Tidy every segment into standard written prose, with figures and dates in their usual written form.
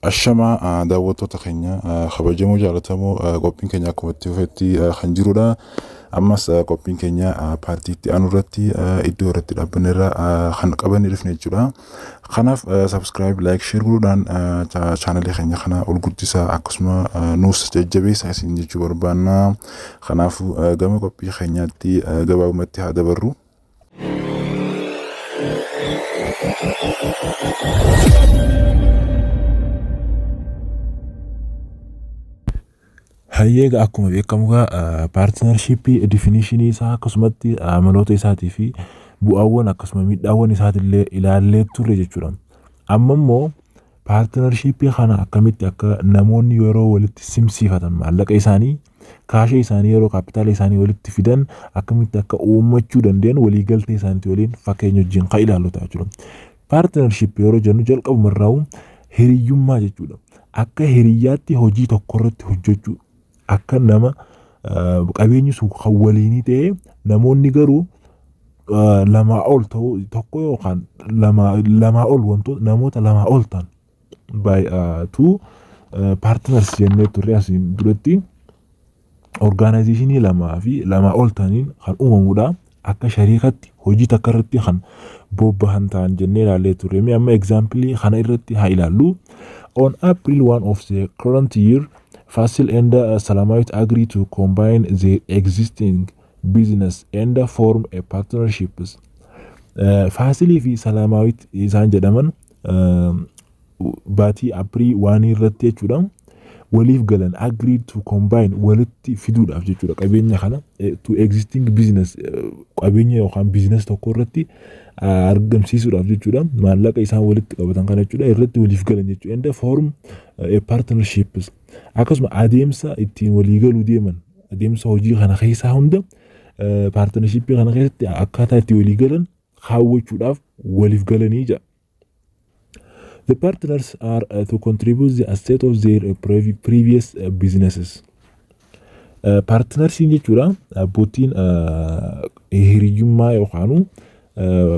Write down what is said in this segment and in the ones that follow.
Ashama daawwattoota keenya kabajamoo jaalatamoo qophiin keenya akkuma itti fufetti kan jirudha. Ammas qophiin keenya paartiitti aanurratti iddoo irratti dhaabbanneerra kan qabanne dhufne jechuudha. Kanaaf subscribe, like, share godhuudhaan chaanalii keenya kana ol guddisaa akkasuma nuus jajjabeessaa isin jechuu barbaanna. Kanaafuu gama qophii keenyaatti gabaabumatti haa dabarru. Hayyeega akkuma beekamugaa partnershipii definition isaa akkasumatti amaloota isaatii fi bu'aawwan akkasuma miidhaawwan isaatillee ilaallee turre jechuudha. Amma immoo partnershipii kana akkamitti akka namoonni yeroo walitti simsiifatan maallaqa isaanii kaasha isaanii yeroo kaapitaala isaanii walitti fidan akkamitti akka uummachuu danda'an waliigaltee isaaniitti waliin fakkeenya wajjin kan ilaallu ta'a jechuudha. Partnership yeroo jennu jalqabumarraa hiriyyummaa jechuudha. Akka hiriyyaatti hojii tokko irratti hojjechuu akka nama qabeenyi sun kan waliinii ta'e namoonni garuu lamaa ol ta'uu tokko yookaan lamaa ol wantoota namoota lamaa ol ta'an by two partners jennee turre asiin duratti organizationii lamaa fi lamaa ol ta'aniin kan uumamudha. Akka shariikatti hojii takka irratti kan bobbahan ta'an jennee ilaallee turre. Mee amma example kana irratti haa ilaallu. On April 1 of the current year, Fasil and Salamawit agree to combine their existing business and form a partnership. Fasil fi Salamawit isaan jedhaman baatii April 1 irratti jechuudha. Waliif galan agreed to combine walitti fiduudhaaf jechuudha qabeenya kana to existing business qabeenya yookaan business tokko irratti argamsiisuudhaaf jechuudha maallaqa isaan walitti qabatan kana jechuudha irratti waliif galan jechuudha and form a partnership akkasuma adeemsa ittiin walii galuu deeman adeemsa hojii kana keessaa hunda partnership kana keessatti akkaataa itti walii galan kaawwachuudhaaf waliif galanii jira. The partners are to contribute the asset of their previous businesses. Partners jechuudha abbootiin hiriyyummaa yookaan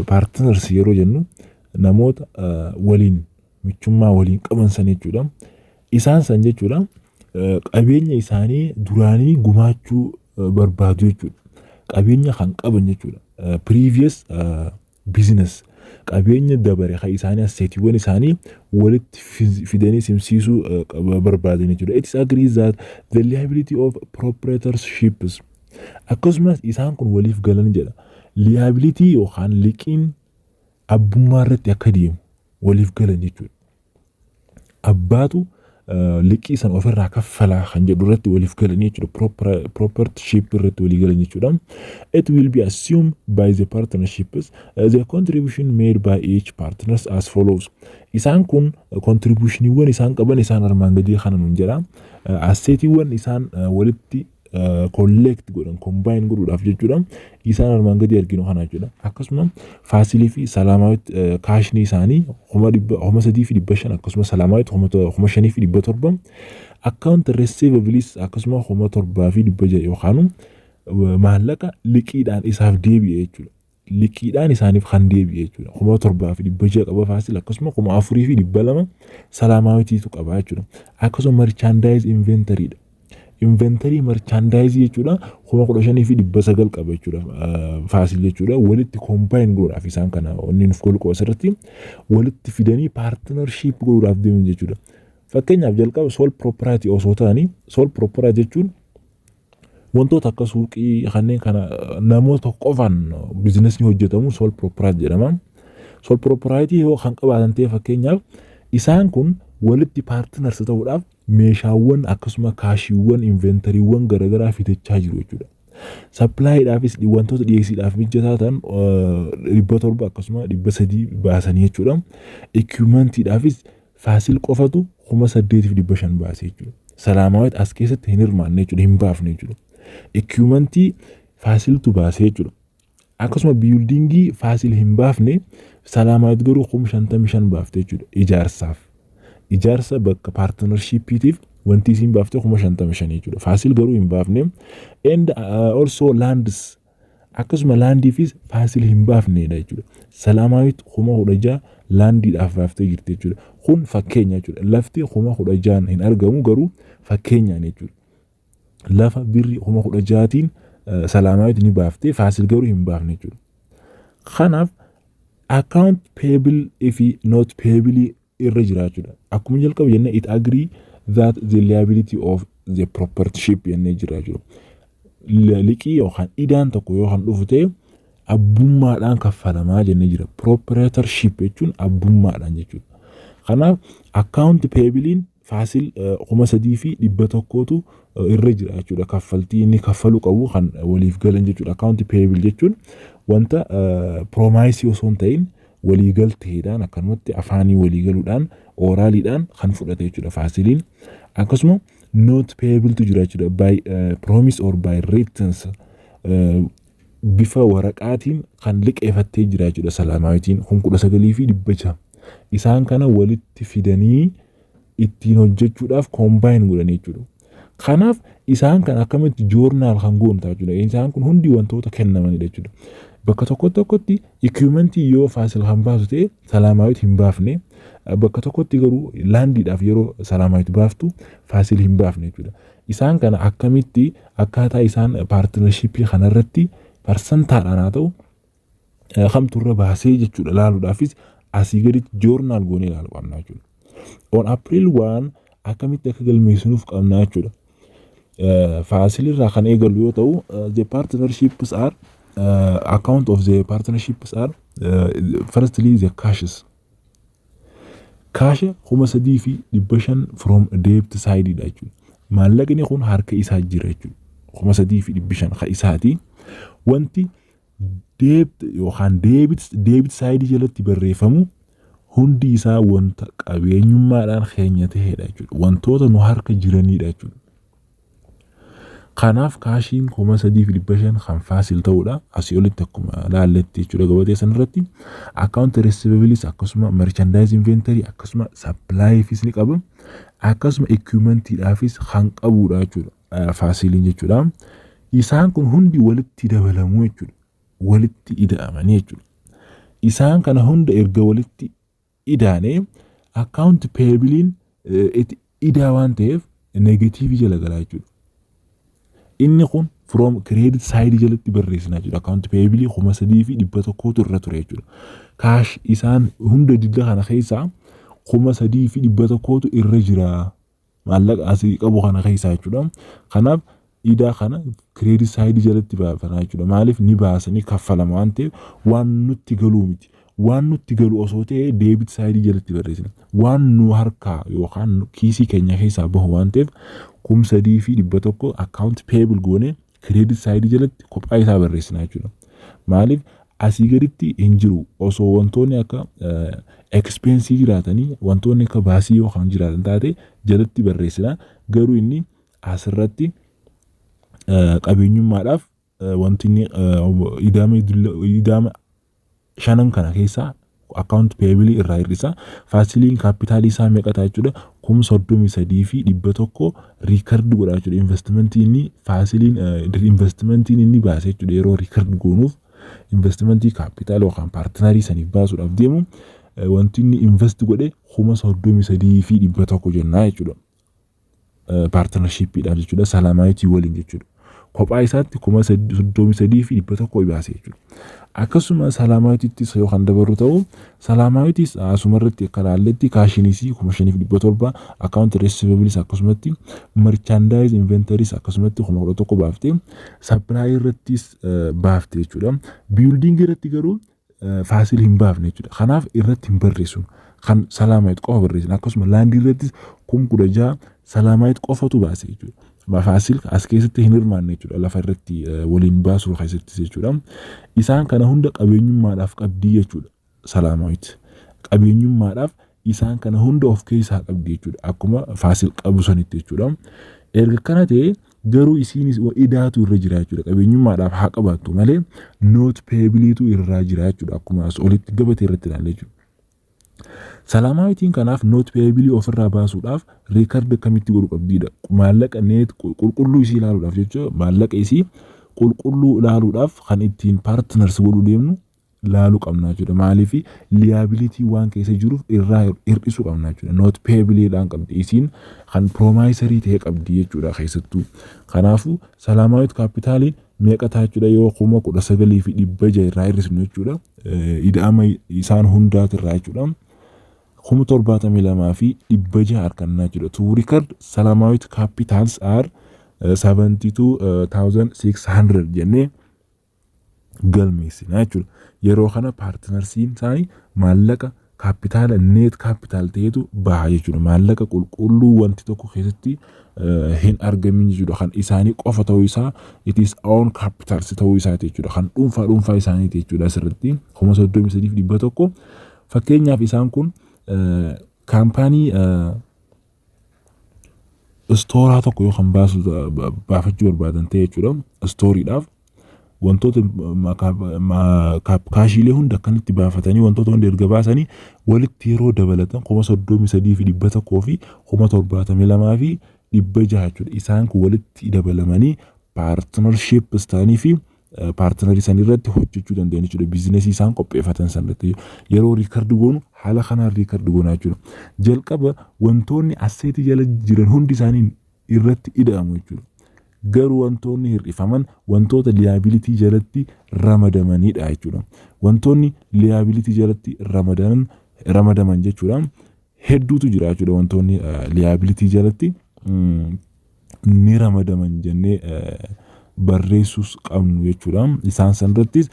partners yeroo jennu namoota waliin michummaa waliin qaban san jechuudha. Isaan san jechuudha qabeenya isaanii duraanii gumaachuu barbaadu jechuudha. Qabeenya kan qaban jechuudha. Previous business qabeenya dabare kan isaanii asseetiiwwan isaanii walitti fidanii simsiisuu barbaadan jechuudha. It is agreed that the liability of proprietorships akkasumas isaan kun waliif galan jedha. Liability yookaan liqiin abbummaa irratti akka deemu waliif galan jechuudha. Abbaatu liqii san ofirraa kaffalaa kan jedhu irratti waliif galan jechuudha. Proprietorship irratti walii galan jechuudha. It will be assumed by the partnerships the contribution made by each partners as follows. Isaan kun contributioniiwwan isaan qaban isaan armaan gadii kana nun jedha. Asseetiiwwan isaan walitti collect godhan combine godhuudhaaf jechuudha. Isaan armaan gadii arginu kana jechuudha. Akkasuma Faasilii fi Salaamaawit kaashni isaanii 3,500 akkasuma Salaamaawit 5,700 account receivables akkasuma 7,600 yookaan maallaqa liqiidhaan isaaf deebi'e jechuudha. Liqiidhaan isaaniif kan deebi'e jechuudha. 7,600 qaba Faasil akkasuma 4,200 Salaamaawitiitu qaba jechuudha. Akkasuma merchandise inventory inventory merchandise jechuudha 15,900 qaba jechuudha Faasil jechuudha walitti combine godhuudhaaf isaan kana onni nuuf golqoo asirratti walitti fidanii partnership godhuudhaaf deeman jechuudha. Fakkeenyaaf jalqaba sole propriety osoo ta'anii sole propriety jechuun wantoota akka suuqii kanneen kana namoota qofaan biizinasni hojjetamu sole propriety jedhama. Sole propriety yoo kan qabaatan ta'e fakkeenyaaf isaan kun walitti partners ta'uudhaaf meeshaawwan akkasuma kaashiiwwan inventoriiwwan garagaraa fitachaa jiru jechuudha. Supplyidhaafis wantoota dhiyeessiidhaaf mijataa ta'an 700 akkasuma 300 baasanii jechuudha. Equipmentiidhaafis Faasil qofatu 8,500 baasee jechuudha. Salaamaawit as keessatti hin hirmaanne jechuudha hin baafne jechuudha. Equipmentii Faasiltu baasee jechuudha. Akkasuma buildingii Faasil hin baafne Salaamaawit garuu 55 baafte jechuudha ijaarsaaf. Ijaarsa bakka partnershipitiif wanti isin baafte 55 jechuudha. Faasil garuu hin baafne and also lands akkasuma laandiifis Faasil hin baafnedha jechuudha. Salaamaawit 16,000 laandiidhaaf baaftee jirti jechuudha. Kun fakkeenya jechuudha. Lafti 16,000 hin argamu garuu fakkeenyaan jechuudha. Lafa birri 16,000tiin Salaamaawit ni baaftee Faasil garuu hin baafne jechuudha. Kanaaf account payable fi not payable irra jira jechuudha. Akkuma jalqaba jenne it agree that the liability of the proprietorship jennee jira jechuudha. Liqii yookaan idaan tokko yookaan dhufu ta'e abbummaadhaan kaffalamaa jennee jira. Proprietorship jechuun abbummaadhaan jechuudha. Kanaaf account payabiliin Faasil 3,100tu irra jira jechuudha. Kaffaltii inni kaffalu qabu kan waliif galan jechuudha. Account payable jechuun wanta promise osoo hin ta'in waliigalteedhaan akkanumatti afaanii waliigaluudhaan oraaliidhaan kan fudhate jechuudha Faasiliin. Akkasuma not payable tu jira jechuudha by promise or by writings bifa waraqaatiin kan liqeeffattee jira jechuudha Salaamaawitiin 19,600 isaan kana walitti fidanii ittiin hojjechuudhaaf combine godhanii jechuudha. Kanaaf isaan kan akkamitti joornaal kan goontaa jechuudha. Isaan kun hundi wantoota kennamanidha jechuudha. Bakka tokkotti equipmentii yoo Faasil kan baasu ta'e Salaamaawit hin baafne. Bakka tokkotti garuu laandiidhaaf yeroo Salaamaawit baaftu Faasil hin baafne jechuudha. Isaan kana akkamitti akkaataa isaan partnershipii kanarratti parsantaadhaan haa ta'u kamturra baasee jechuudha laaluudhaafis asii gaditti joornaal goonee ilaalu qabna jechuudha. On April 1 akkamitti akka galmeessinuuf qabna jechuudha. Faasil irraa kan eegalu yoo ta'u the partnerships are account of the partnerships are firstly the cashes. Cash 3,500 from debt side dha jechuudha. Maallaqni kun harka isaa jira jechuudha. 3,500 ka isaati. Wanti debt yookaan debit side jalatti barreeffamu hundi isaa wanta qabeenyummaadhaan keenya ta'edha jechuudha. Wantoota nu harka jiranidha jechuudha. Kanaaf kaashiin 3,500 kan Faasil ta'uudha. Asii olitti akkuma laalletti jechuudha gabatee sanarratti. Account receivables akkasuma merchandise inventory akkasuma supply fees ni qaba. Akkasuma equipmentiidhaafis kan qabuudha jechuudha Faasiliin jechuudha. Isaan kun hundi walitti dabalamu jechuudha. Walitti ida'amanii jechuudha. Isaan kana hunda erga walitti idaane account payabiliin idaa waan ta'eef negative jala galaa jechuudha. Inni kun from credit side jalatti barreessina jechuudha. Account payable 3,100 irra ture jechuudha. Cash isaan hunda didda kana keessaa 3,100 irra jira. Maallaqa asii qabu kana keessaa jechuudha. Kanaaf idaa kana credit side jalatti baafana jechuudha. Maaliif ni baasanii kaffalama waan ta'eef waan nutti galuu miti. Waan nutti galu osoo ta'e debit side jalatti barreessina. Waan nu harkaa yookaan kiisii keenya keessaa bahu waan ta'eef 3,100 account payable goone credit side jalatti kophaa isaa barreessina jechuudha. Maaliif asii gaditti hin jiru osoo wantoonni akka expense jiraatanii wantoonni akka baasii yookaan jiraatan taate jalatti barreessina. Garuu inni asirratti qabeenyummaadhaaf wanti inni idaama shanan kana keessaa account payable irraa hir'isa. Faasiliin capital isaa meeqa jechuudha 33,100 record godha jechuudha. Investmentii inni Faasiliin investmentiin inni baase jechuudha yeroo record goonuuf investmentii capital yookaan partnerii saniif baasuudhaaf deemu wanti inni invest godhe 33,100 jennaa jechuudha. Partnershipidhaan jechuudha Salaamaawitii waliin jechuudha. Kophaa isaatti 33,100 baase jechuudha. Akkasuma Salaamaawitiittis yoo kan dabaru ta'u Salaamaawitis asumarratti akka laalletti kaashiinisii 5,700 account receivables akkasumatti merchandise inventories akkasumatti 11,000 baafte supply irrattis baafte jechuudha. Building irratti garuu Faasil hin baafne jechuudha. Kanaaf irratti hin barreessu. Kan Salaamaawit qofa barreessan akkasuma land irrattis 16,000 Salaamaawit qofatu baase jechuudha. Faasil as keessatti hin hirmaanne jechuudha lafa irratti waliin baasuu keessatti jechuudha. Isaan kana hunda qabeenyummaadhaaf qabdii jechuudha Salaamaawit. Qabeenyummaadhaaf isaan kana hunda of keessaa qabdi jechuudha. Akkuma Faasil qabu sanitti jechuudha. Erga kana ta'e garuu isiinis idaatu irra jira jechuudha. Qabeenyummaadhaaf haa qabaattu malee not payabilitu irra jira jechuudha. Akkuma as olitti gabatee irratti ilaalle jechuudha. Salaamaawitiin kanaaf not payable ofirraa baasuudhaaf record akkamitti godhu qabdiidha. Maallaqa net qulqulluu isii ilaaluudhaaf jechuudha. Maallaqa isii qulqulluu ilaaluudhaaf kan ittiin partners godhuu deemnu laaluu qabna jechuudha. Maaliif liability waan keessa jiruuf irraa hir'isuu qabna jechuudha. Not payable dhaan qabdi isiin kan promissory ta'e qabdi jechuudha keessattuu. Kanaafuu Salaamaawit Kaapitaaliin meeqa ta'a jechuudha yoo 19,600 irraa hir'isnu jechuudha. Ida'ama isaan hundaatirraa jechuudha. 72,600 harkannaa jechuudha. To record Salaamaawit Capitals are 72,600 jennee galmeessina jechuudha. Yeroo kana partnersiin isaanii maallaqa kaapitaala net kaapitaal ta'etu baha jechuudha. Maallaqa qulqulluu wanti tokko keessatti hin argamin jechuudha. Kan isaanii qofa ta'uu isaa it is own capitals ta'uu isaati jechuudha. Kan dhuunfaa isaaniiti jechuudha asirratti 33,100 fakkeenyaaf isaan kun kaampaanii stooraa tokko yoo kan baafachuu barbaadan ta'e jechuudha. Stooriidhaaf wantoota kaashiilee hunda akkanatti baafatanii wantoota hunda erga baasanii walitti yeroo dabalatan 33,100 fi 72,600 jechuudha. Isaan kun walitti dabalamanii partnership isaanii fi partnerii isaanii irratti hojjechuu danda'an jechuudha. Biizinesii isaan qopheeffatan sanatti yeroo riikardi goonu haala kanaan riikardi goonaa jechuudha. Jalqaba wantoonni asseetii jala jiran hundi isaanii irratti ida'amu jechuudha. Garuu wantoonni hir'ifaman wantoota liability jalatti ramadamanidha jechuudha. Wantoonni liability jalatti ramadaman jechuudha. Hedduutu jira jechuudha. Wantoonni liability jalatti ni ramadaman jennee barreessuus qabnu jechuudha. Isaan sanirrattis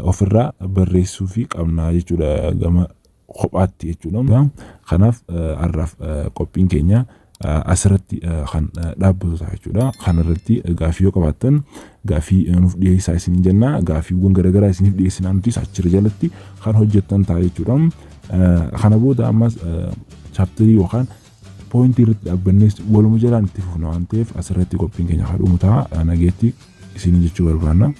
ofirraa barreessuu fi qabna jechuudha gama kophaatti jechuudha. Kanaaf har'aaf qophiin keenya asirratti kan dhaabbatu ta'a jechuudha. Kanarratti gaafii yoo qabaattan gaafii nuuf dhiyeessaa isin jenna. Gaafiiwwan garaagaraa isiniif dhiyeessinaa nutis achirra jalatti kan hojjettan ta'a jechuudha. Kana booda ammas chaaptarii yookaan poointii irratti dhaabbannees waluma jalaan itti fufna waan ta'eef asirratti qophiin keenya kan dhumu ta'a. Nageetti isin jechuu barbaanna.